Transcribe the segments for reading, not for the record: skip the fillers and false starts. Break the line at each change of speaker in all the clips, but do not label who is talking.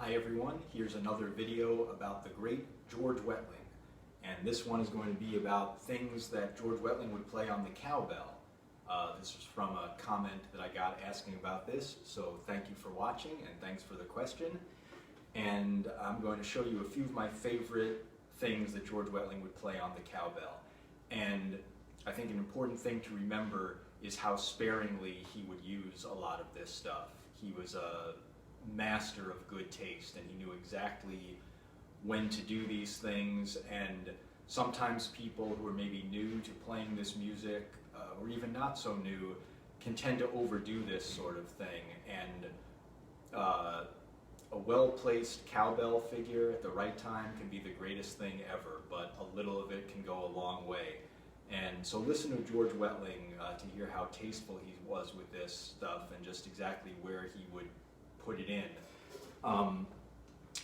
Hi everyone, here's another video about the great George Wettling. And this one is going to be about things that George Wettling would play on the cowbell. This was from a comment that I got asking about this, so thank you for watching and thanks for the question. And I'm going to show you a few of my favorite things that George Wettling would play on the cowbell. And I think an important thing to remember is how sparingly he would use a lot of this stuff. He was a master of good taste, and he knew exactly when to do these things, and sometimes people who are maybe new to playing this music, or even not so new, can tend to overdo this sort of thing, and a well-placed cowbell figure at the right time can be the greatest thing ever, but a little of it can go a long way. And so listen to George Wettling to hear how tasteful he was with this stuff and just exactly where he would put it in.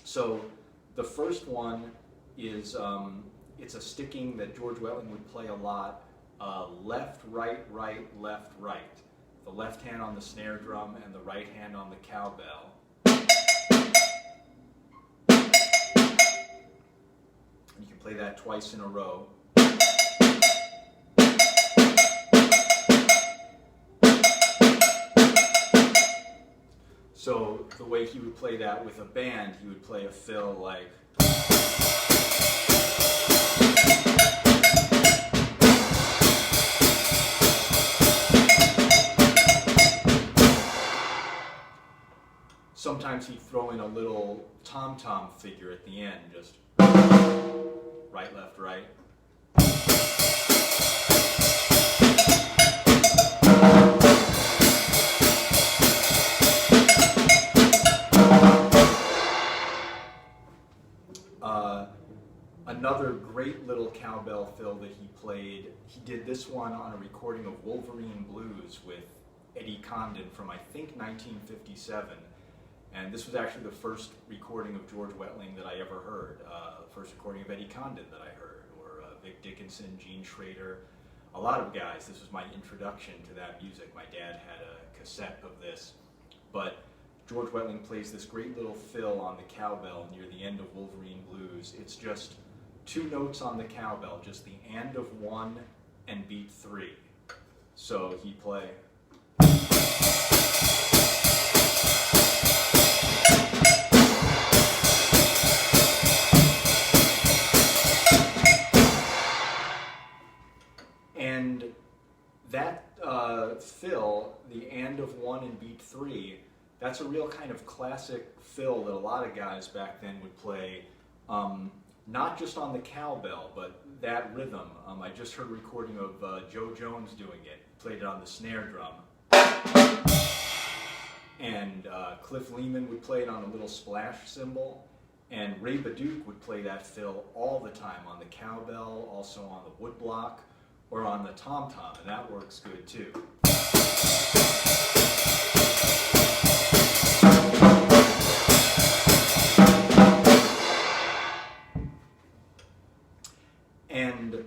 So the first one is, it's a sticking that George Wettling would play a lot, left, right, right, left, right. The left hand on the snare drum and the right hand on the cowbell. You can play that twice in a row. So the way he would play that with a band, he would play a fill like. Sometimes he'd throw in a little tom-tom figure at the end, just right, left, right. Another great little cowbell fill that he played, he did this one on a recording of Wolverine Blues with Eddie Condon from I think 1957. And this was actually the first recording of George Wettling that I ever heard. First recording of Eddie Condon that I heard, or Vic Dickinson, Gene Schrader, a lot of guys. This was my introduction to that music. My dad had a cassette of this. But George Wettling plays this great little fill on the cowbell near the end of Wolverine Blues. It's just two notes on the cowbell, just the and of one and beat three. So he'd play. And that fill, the and of one and beat three, that's a real kind of classic fill that a lot of guys back then would play, not just on the cowbell, but that rhythm. I just heard a recording of Joe Jones doing it. He played it on the snare drum. And Cliff Lehman would play it on a little splash cymbal. And Ray Baduke would play that fill all the time on the cowbell, also on the woodblock, or on the tom-tom, and that works good too. And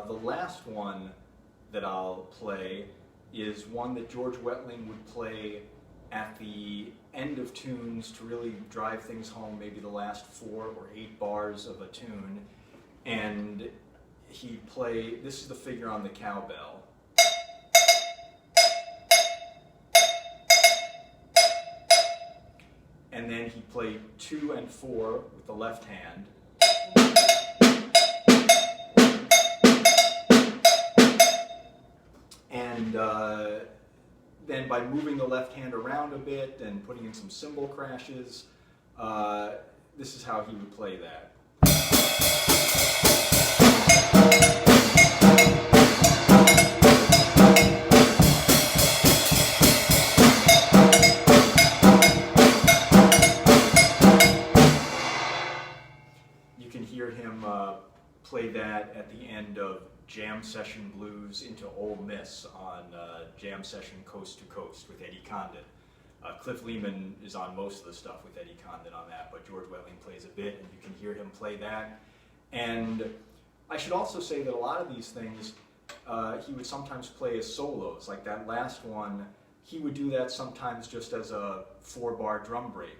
the last one that I'll play is one that George Wettling would play at the end of tunes to really drive things home, maybe the last 4 or 8 bars of a tune. And he'd play, this is the figure on the cowbell. And then he'd play 2 and 4 with the left hand. And then by moving the left hand around a bit and putting in some cymbal crashes, this is how he would play that. You can hear him play that at the end of Jam Session Blues into Ole Miss on Jam Session Coast to Coast with Eddie Condon. Cliff Lehman is on most of the stuff with Eddie Condon on that, but George Wettling plays a bit, and you can hear him play that. And I should also say that a lot of these things he would sometimes play as solos, like that last one. He would do that sometimes just as a 4-bar drum break.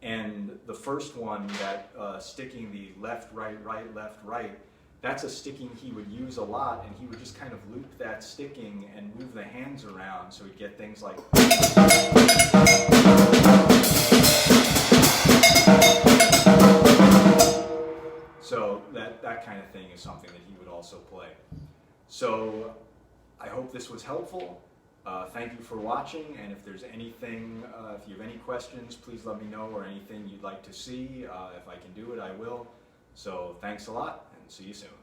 And the first one, that sticking the left, right, right, left, right, that's a sticking he would use a lot, and he would just kind of loop that sticking and move the hands around, so he'd get things like... So that kind of thing is something that he would also play. So I hope this was helpful. Thank you for watching, and if there's anything, if you have any questions, please let me know, or anything you'd like to see. If I can do it, I will. So thanks a lot, and see you soon.